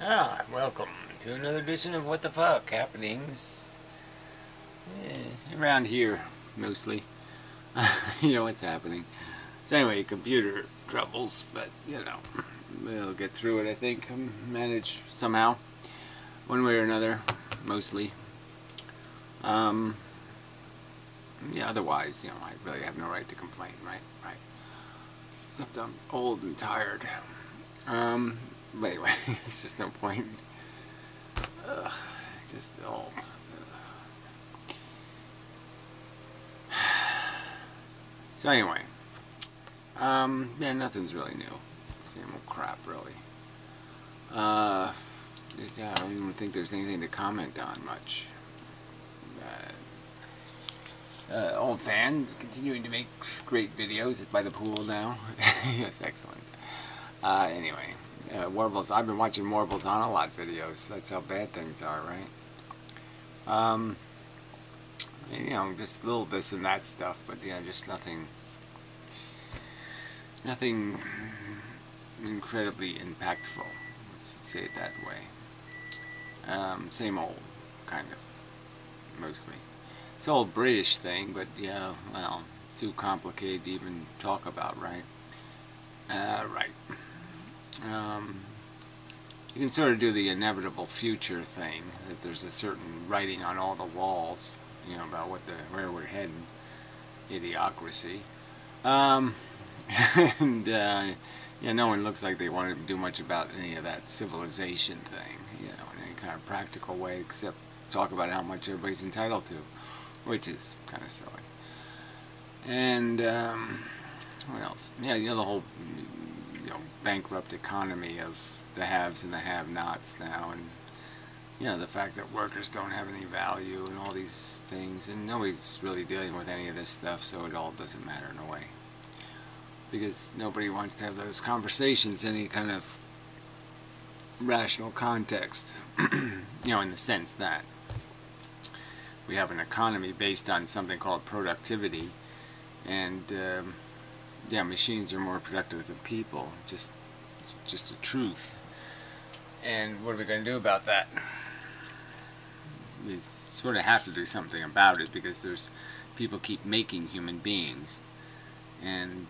Welcome to another edition of What the Fuck Happenings. Around here, mostly. You know what's happening. So anyway, computer troubles, but you know, we'll get through it, I think. Manage somehow, one way or another, mostly. Yeah, otherwise, you know, I really have no right to complain, right? Except I'm old and tired. But anyway, it's just no point. Just all. So anyway, yeah, nothing's really new. Same old crap, really. Yeah, I don't even think there's anything to comment on much. Old fan, continuing to make great videos by the pool now. Yes, excellent. Anyway, Warbles. I've been watching Warbles on a lot videos. That's how bad things are, right? You know, just a little this and that stuff, but yeah, just nothing incredibly impactful. Let's say it that way. Same old, kind of, mostly. It's an old British thing, but yeah, well, too complicated to even talk about, right? Right. You can sort of do the inevitable future thing, that there's a certain writing on all the walls, you know, about where we're heading, idiocracy. And yeah, no one looks like they want to do much about any of that civilization thing, you know, in any kind of practical way, except talk about how much everybody's entitled to, which is kind of silly. And what else? Yeah, you know, the whole, you know, bankrupt economy of the haves and the have-nots now, and you know, the fact that workers don't have any value and all these things, and nobody's really dealing with any of this stuff, so it all doesn't matter in a way, because nobody wants to have those conversations in any kind of rational context. You know, in the sense that we have an economy based on something called productivity, and yeah, machines are more productive than people. It's just a truth. And what are we going to do about that? We sort of have to do something about it, because there's people keep making human beings, and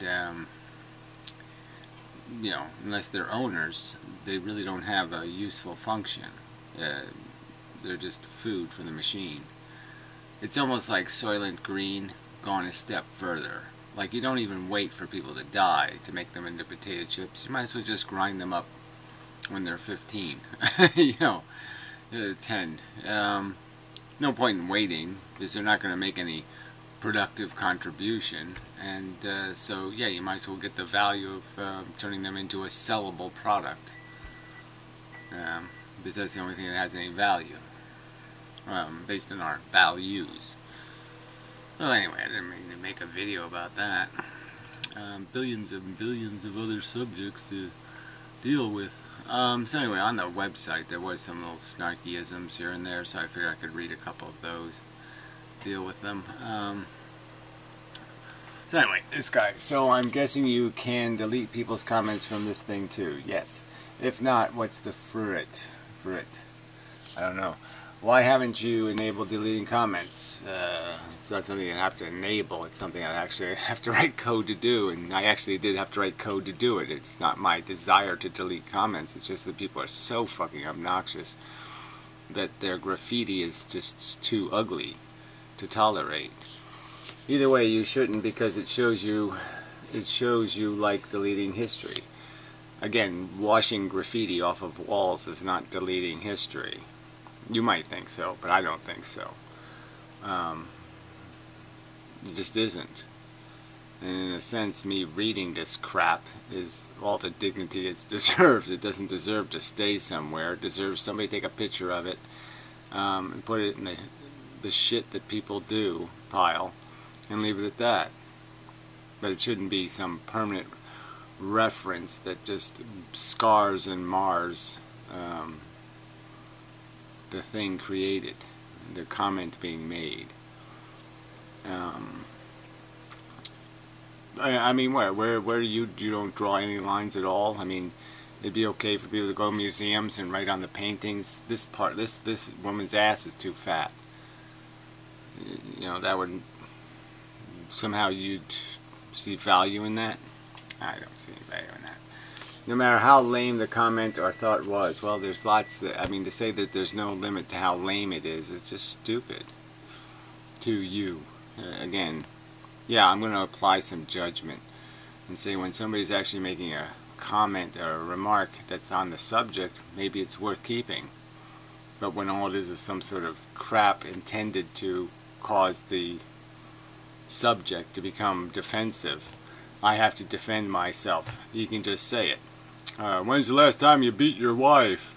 you know, unless they're owners, they really don't have a useful function. They're just food for the machine. It's almost like Soylent Green gone a step further. Like, you don't even wait for people to die to make them into potato chips. You might as well just grind them up when they're 15. You know, 10. No point in waiting, because they're not going to make any productive contribution. And so, yeah, you might as well get the value of turning them into a sellable product. Because that's the only thing that has any value. Based on our values. Well, anyway, I didn't mean to make a video about that. Billions and billions of other subjects to deal with. So anyway, on the website there was some little snarkyisms here and there, so I figured I could read a couple of those, deal with them. So anyway, this guy. So I'm guessing you can delete people's comments from this thing too. Yes. If not, what's the fruit? I don't know. Why haven't you enabled deleting comments? It's not something you have to enable. It's something I actually have to write code to do, and I actually did have to write code to do it. It's not my desire to delete comments. It's just that people are so fucking obnoxious that their graffiti is just too ugly to tolerate. Either way, you shouldn't, because it shows you like deleting history. Again, washing graffiti off of walls is not deleting history. You might think so, but I don't think so. It just isn't. And in a sense, me reading this crap is all the dignity it deserves. It doesn't deserve to stay somewhere. It deserves somebody to take a picture of it and put it in the shit that people do pile and leave it at that. But it shouldn't be some permanent reference that just scars and mars the thing created, the comment being made. I mean, where you don't draw any lines at all? I mean, It'd be okay for people to go to museums and write on the paintings, this woman's ass is too fat. You know, that would, somehow you'd see value in that? I don't see any value in that. No matter how lame the comment or thought was, well, there's lots that, I mean, to say that there's no limit to how lame it is just stupid to you. Again, yeah, I'm going to apply some judgment and say when somebody's actually making a comment or a remark that's on the subject, maybe it's worth keeping. But when all it is some sort of crap intended to cause the subject to become defensive, I have to defend myself. You can just say it. When's the last time you beat your wife?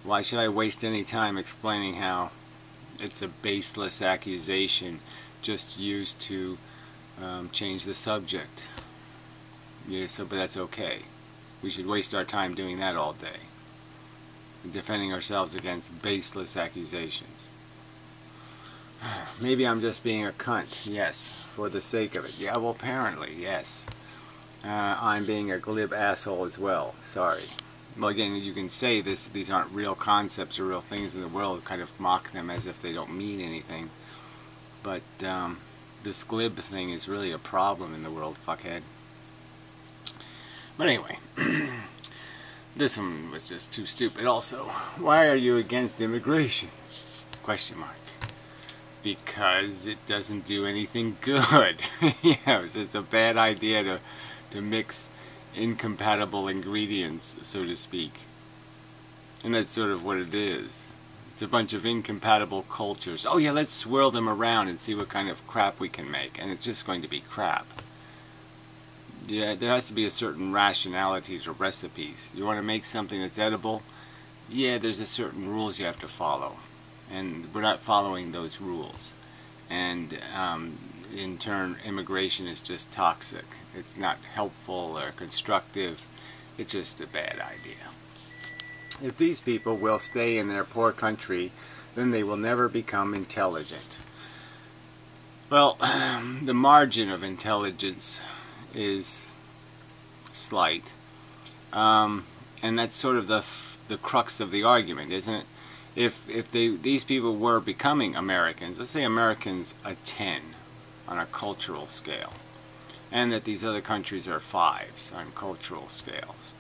Why should I waste any time explaining how it's a baseless accusation just used to change the subject? Yeah, so, but that's okay. We should waste our time doing that all day, defending ourselves against baseless accusations. Maybe I'm just being a cunt, yes, for the sake of it. Yeah, well, apparently, yes. I'm being a glib asshole as well, sorry. Well, again, you can say these aren't real concepts or real things in the world, kind of mock them as if they don't mean anything. But this glib thing is really a problem in the world, fuckhead. But anyway, this one was just too stupid also. Why are you against immigration? Question mark. Because it doesn't do anything good. Yes, it's a bad idea to mix incompatible ingredients, so to speak. And that's sort of what it is. It's a bunch of incompatible cultures. Oh yeah, let's swirl them around and see what kind of crap we can make. And it's just going to be crap. Yeah, there has to be a certain rationality to recipes. You want to make something that's edible? Yeah, there's a certain rules you have to follow. And we're not following those rules. And in turn, immigration is just toxic. It's not helpful or constructive. It's just a bad idea. If these people will stay in their poor country, then they will never become intelligent. Well, the margin of intelligence is slight. And that's sort of the crux of the argument, isn't it? If these people were becoming Americans, let's say Americans a 10 on a cultural scale, and that these other countries are 5s on cultural scales.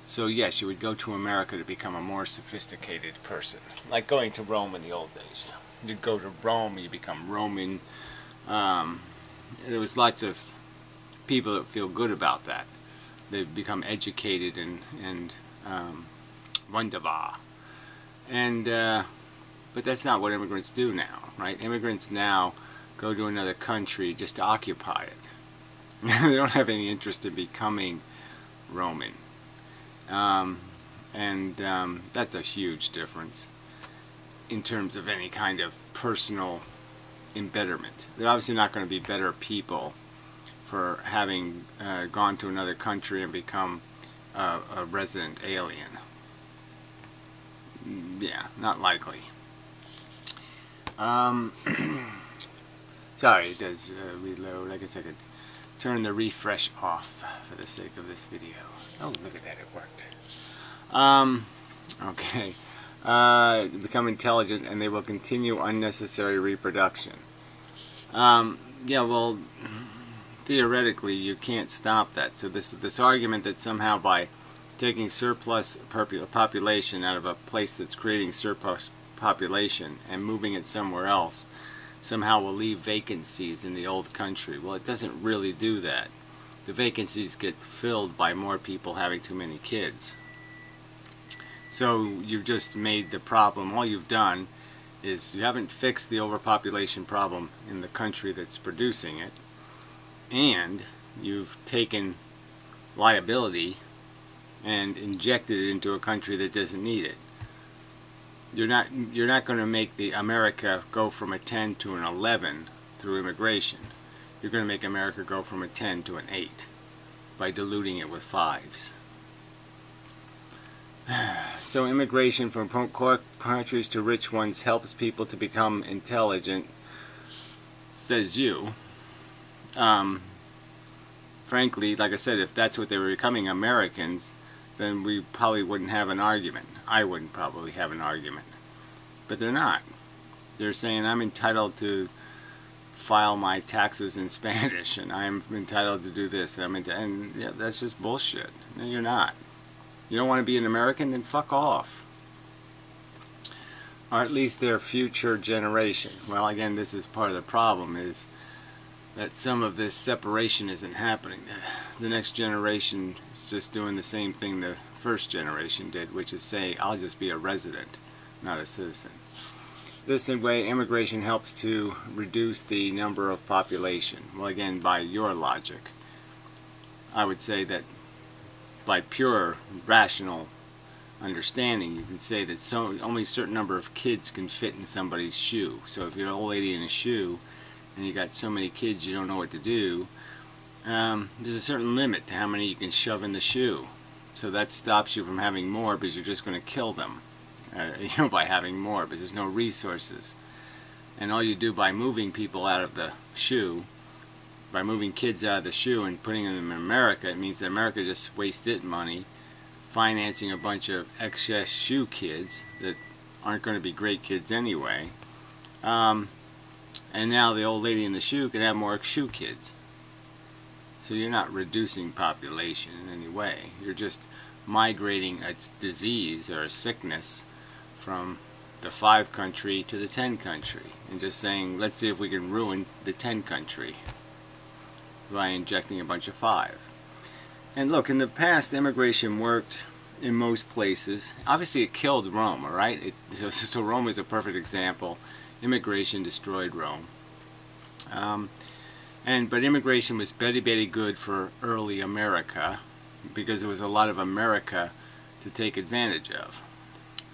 So yes, you would go to America to become a more sophisticated person, like going to Rome in the old days. You'd go to Rome, you become Roman. There was lots of people that feel good about that. They've become educated and wunderbar. And but that's not what immigrants do now, right? Immigrants now go to another country just to occupy it. They don't have any interest in becoming Roman. That's a huge difference in terms of any kind of personal embetterment. They're obviously not going to be better people for having gone to another country and become a resident alien. Yeah, not likely. Sorry, it does reload. I guess I could turn the refresh off for the sake of this video. Oh, look at that, it worked. Okay. Become intelligent and they will continue unnecessary reproduction. Yeah, well, theoretically you can't stop that. So this argument that somehow by taking surplus population out of a place that's creating surplus population and moving it somewhere else somehow will leave vacancies in the old country. Well, it doesn't really do that. The vacancies get filled by more people having too many kids. So you've just made the problem, all you've done is you haven't fixed the overpopulation problem in the country that's producing it, and you've taken liability and injected it into a country that doesn't need it. You're not going to make the America go from a 10 to an 11 through immigration. You're going to make America go from a 10 to an 8 by diluting it with 5s. So immigration from poor countries to rich ones helps people to become intelligent, says you. Frankly, like I said, if that's what they were becoming Americans, then we probably wouldn't have an argument. I wouldn't probably have an argument. But they're not. They're saying I'm entitled to file my taxes in Spanish, and I'm entitled to do this, and yeah, that's just bullshit. No, you're not. You don't want to be an American? Then fuck off. Or at least their future generation. Well, again, this is part of the problem, is that some of this separation isn't happening. The next generation is just doing the same thing the first generation did, which is say, I'll just be a resident, not a citizen. This way, immigration helps to reduce the number of population. Well, again, by your logic, I would say that by pure rational understanding, you can say that only a certain number of kids can fit in somebody's shoe. So if you're an old lady in a shoe and you got so many kids you don't know what to do, there's a certain limit to how many you can shove in the shoe. So that stops you from having more, because you're just going to kill them by having more, because there's no resources. And all you do by moving people out of the shoe, by moving kids out of the shoe and putting them in America, it means that America just wasted money financing a bunch of excess shoe kids that aren't going to be great kids anyway. And now the old lady in the shoe can have more shoe kids. So you're not reducing population in any way. You're just migrating a disease or a sickness from the 5 country to the 10 country, and just saying, let's see if we can ruin the 10 country by injecting a bunch of 5. And look, in the past, immigration worked in most places. Obviously it killed Rome, alright? So Rome is a perfect example. Immigration destroyed Rome. But immigration was very, very good for early America, because there was a lot of America to take advantage of.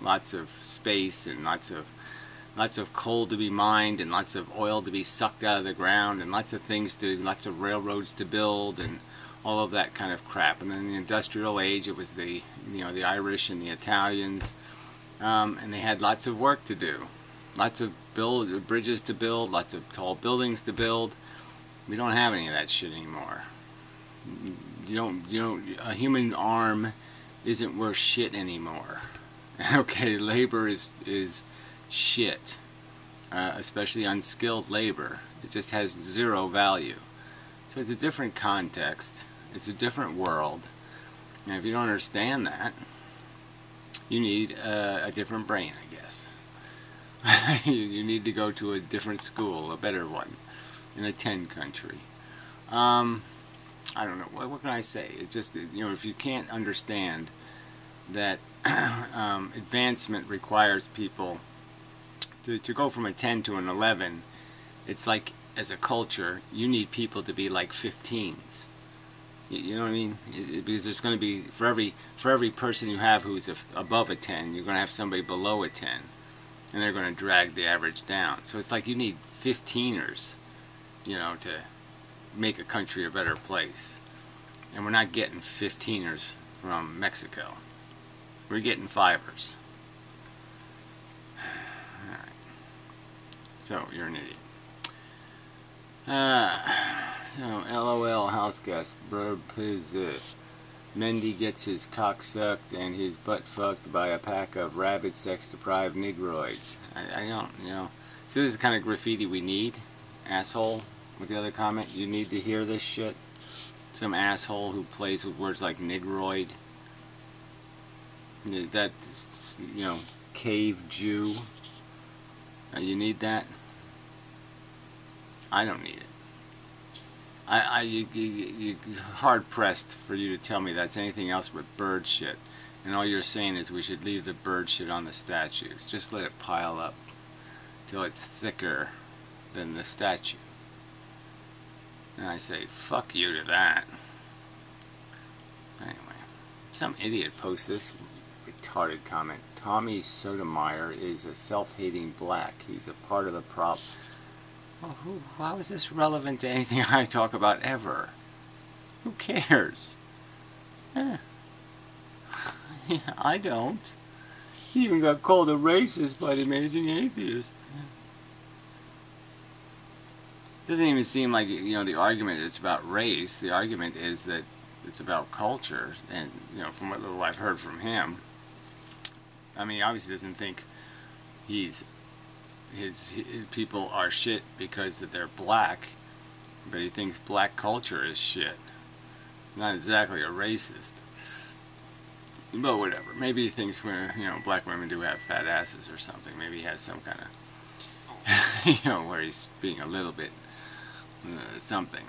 Lots of space and lots of coal to be mined, and lots of oil to be sucked out of the ground, and lots of railroads to build, and all of that kind of crap. And then in the industrial age, it was the Irish and the Italians, and they had lots of work to do, lots of bridges to build, lots of tall buildings to build. We don't have any of that shit anymore. A human arm isn't worth shit anymore. Okay, labor is shit, especially unskilled labor. It just has zero value. So it's a different context. It's a different world. And if you don't understand that, you need a different brain, I guess. You need to go to a different school, a better one, in a 10 country. I don't know. What can I say? It just, if you can't understand that advancement requires people to go from a 10 to an 11, it's like, as a culture, you need people to be like 15s. You know what I mean? Because there's going to be, for every person you have who's above a 10, you're going to have somebody below a 10, and they're going to drag the average down. So it's like you need 15ers, to make a country a better place. And we're not getting 15ers from Mexico. We're getting 5ers. Alright. So, you're an idiot. So, LOL house guest, bro, please, Mendy gets his cock sucked and his butt fucked by a pack of rabid sex-deprived negroids. I don't, so this is the kind of graffiti we need, asshole, with the other comment. You need to hear this shit. Some asshole who plays with words like negroid. That, cave Jew. You need that? I don't need it. You're hard pressed for you to tell me that's anything else but bird shit. And all you're saying is we should leave the bird shit on the statues. Just let it pile up till it's thicker than the statue. And I say, fuck you to that. Anyway, some idiot posts this retarded comment. Tommy Sotomayor is a self-hating black. He's a part of the problem. Well, how is this relevant to anything I talk about ever? Who cares? Yeah, I don't. He even got called a racist by the Amazing Atheist. Doesn't even seem like, the argument is about race. The argument is that it's about culture, and you know, from what little I've heard from him, I mean, he obviously doesn't think his people are shit because that they're black, but he thinks black culture is shit. Not exactly a racist, but whatever. Maybe he thinks black women do have fat asses or something. Maybe he has some kind of where he's being a little bit something.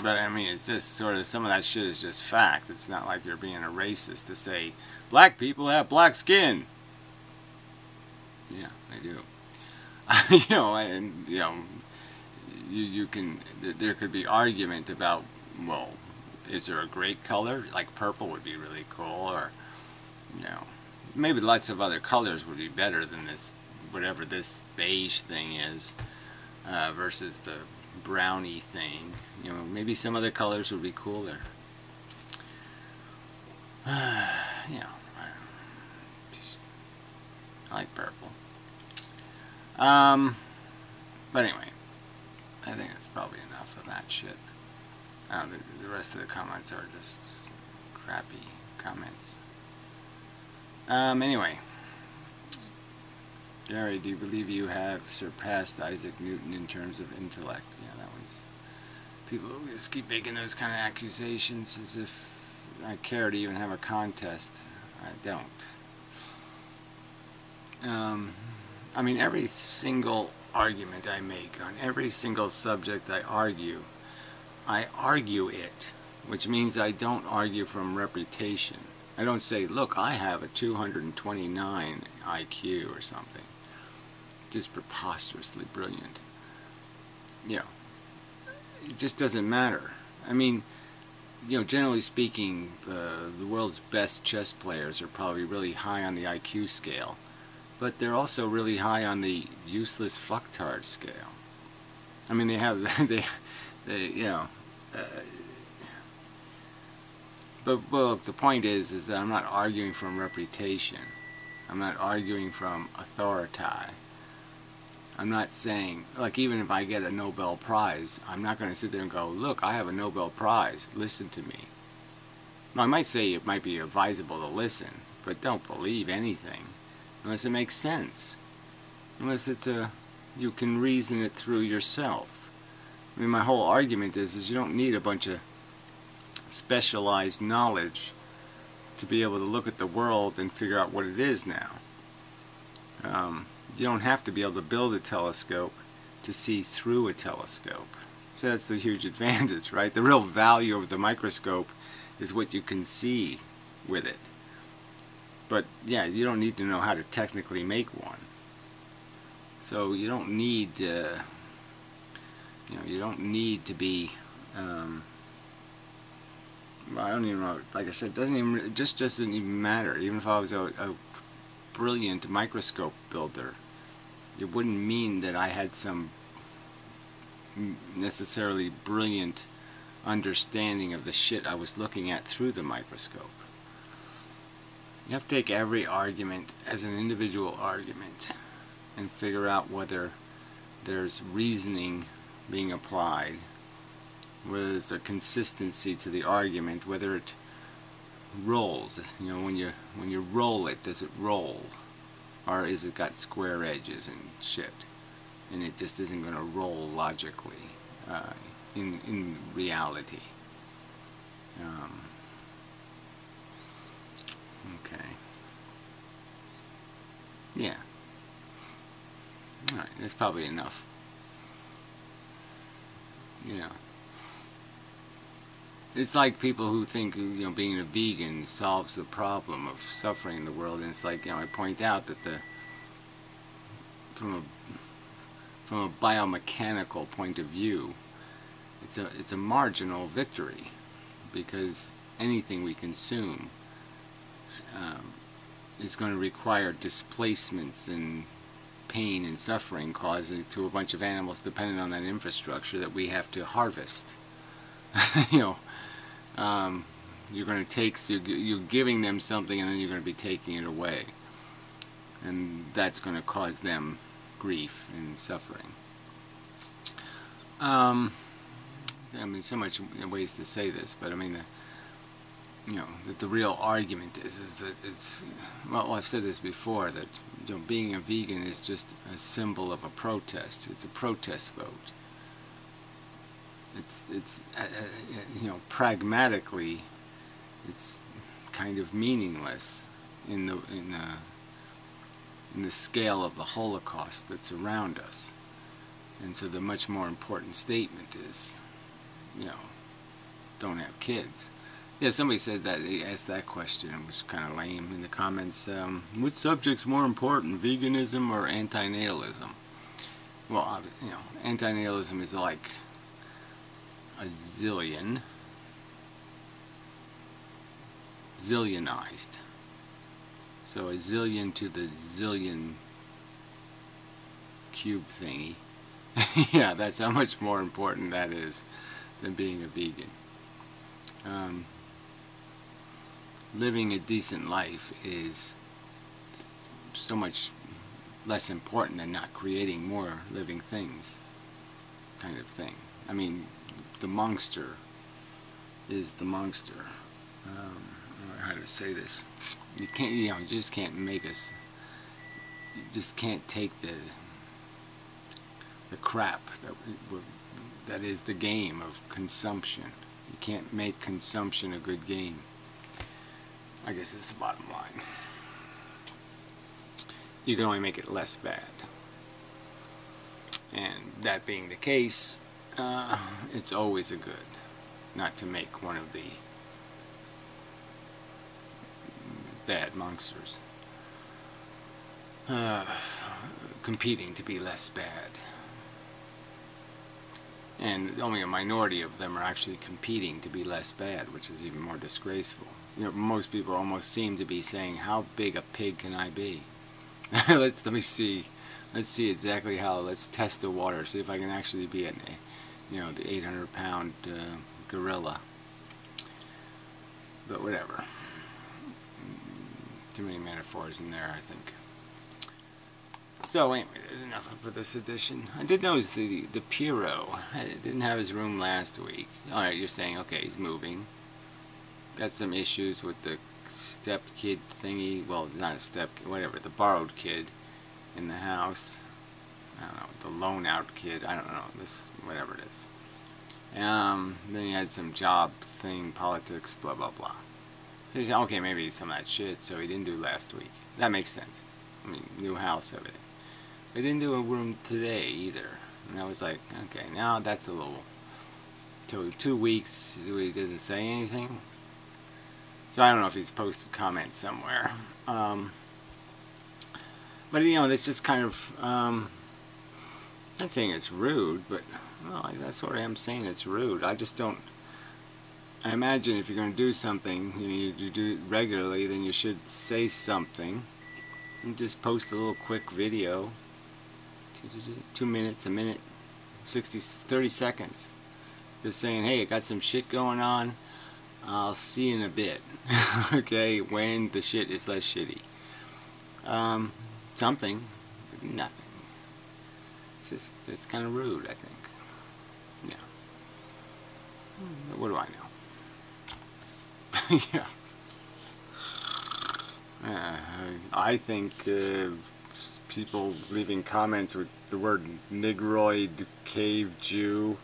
But I mean, it's just sort of, some of that shit is just fact. It's not like you're being a racist to say black people have black skin. Yeah, they do. You can, there could be argument about, well, is there a great color? Like purple would be really cool, or maybe lots of other colors would be better than this, whatever this beige thing is, versus the browny thing. Maybe some other colors would be cooler. I like purple. But anyway, I think that's probably enough of that shit. The rest of the comments are just crappy comments. Anyway, Gary, do you believe you have surpassed Isaac Newton in terms of intellect? Yeah, that one's... People just keep making those kind of accusations as if I care to even have a contest. I don't. I mean, every single argument I make on every single subject I argue it, which means I don't argue from reputation. I don't say, look, I have a 229 IQ or something. Just preposterously brilliant. It just doesn't matter. I mean, generally speaking, the world's best chess players are probably really high on the IQ scale, but they're also really high on the useless fucktard scale. I mean, they have, but look, the point is that I'm not arguing from reputation. I'm not arguing from authority. I'm not saying, like, even if I get a Nobel Prize, I'm not going to sit there and go, look, I have a Nobel Prize, listen to me. Now, I might say it might be advisable to listen, but don't believe anything unless it makes sense. Unless you can reason it through yourself. I mean, my whole argument is you don't need a bunch of specialized knowledge to be able to look at the world and figure out what it is now. You don't have to be able to build a telescope to see through a telescope. So that's the huge advantage, right? The real value of the microscope is what you can see with it. But yeah, you don't need to know how to technically make one. So you don't need you don't need to be I don't even know, like I said, it just doesn't even matter. Even if I was a brilliant microscope builder, it wouldn't mean that I had some necessarily brilliant understanding of the shit I was looking at through the microscope. You have to take every argument as an individual argument and figure out whether there's reasoning being applied, whether there's a consistency to the argument, whether it rolls. When you roll it, does it roll? Or is it got square edges and shit? And it just isn't going to roll logically in reality. Okay. Yeah. Alright, that's probably enough. It's like people who think, being a vegan solves the problem of suffering in the world, and it's like, I point out that from a biomechanical point of view, it's a marginal victory, because anything we consume is going to require displacements and pain and suffering caused to a bunch of animals dependent on that infrastructure that we have to harvest. You're going to take, so you're giving them something, and then you're going to be taking it away, and that's going to cause them grief and suffering. I mean, so much ways to say this, but I mean, that the real argument is that it's, well, I've said this before, that being a vegan is just a symbol of a protest. It's a protest vote. It's pragmatically, it's kind of meaningless in the scale of the Holocaust that's around us. And so the much more important statement is, don't have kids. Yeah, somebody said that, they asked that question. It was kind of lame in the comments. Which subject's more important, veganism or antinatalism? Well, antinatalism is like a zillionized. So a zillion to the zillion cube thingy. Yeah, that's how much more important that is than being a vegan. Living a decent life is so much less important than not creating more living things, kind of thing. I mean, the monster is the monster. I don't know how to say this. You can't, you just can't make us. You just can't take the crap that is the game of consumption. You can't make consumption a good game. I guess it's the bottom line. You can only make it less bad. And that being the case, it's always a good not to make one of the bad monsters competing to be less bad. And only a minority of them are actually competing to be less bad, which is even more disgraceful. Most people almost seem to be saying, how big a pig can I be? Let me see. Let's see exactly how. Let's test the water. See if I can actually be the 800-pound gorilla. But whatever. Too many metaphors in there, I think. So anyway, there's enough for this edition. I did notice the Piro didn't have his room last week. Alright, you're saying, okay, he's moving. Got some issues with the step kid thingy. Well, not a step kid, whatever, the borrowed kid in the house. I don't know, the loan out kid. I don't know, this, whatever it is. Then he had some job thing, politics, blah blah blah. So he said, okay, maybe some of that shit, so he didn't do last week. That makes sense. I mean, new house, everything. They didn't do a room today either. And I was like, okay, now that's a little... 2 weeks, he doesn't say anything. So I don't know if he's posted comments somewhere. But that's just kind of... not saying it's rude, but... Well, that's what I'm saying, it's rude. I just don't... I imagine if you're going to do something, you do it regularly, then you should say something. And just post a little quick video. 2 minutes, a minute, 30 seconds. Just saying, hey, I got some shit going on. I'll see you in a bit. Okay, when the shit is less shitty. Something. Nothing. It's kind of rude, I think. Yeah. But what do I know? Yeah. I think people leaving comments with the word Negroid, cave Jew,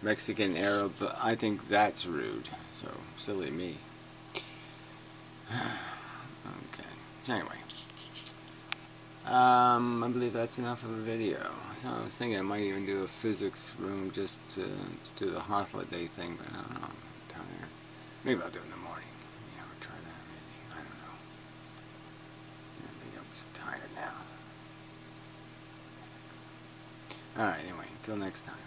Mexican Arab, I think that's rude. So, silly me. Okay. Anyway. I believe that's enough of a video. So I was thinking I might even do a physics room just to do the holiday thing, but I don't know. I'm tired. Maybe I'll do it in the morning. Yeah, I'll try that maybe. I don't know. Yeah, maybe I'm too tired now. Alright, anyway, until next time.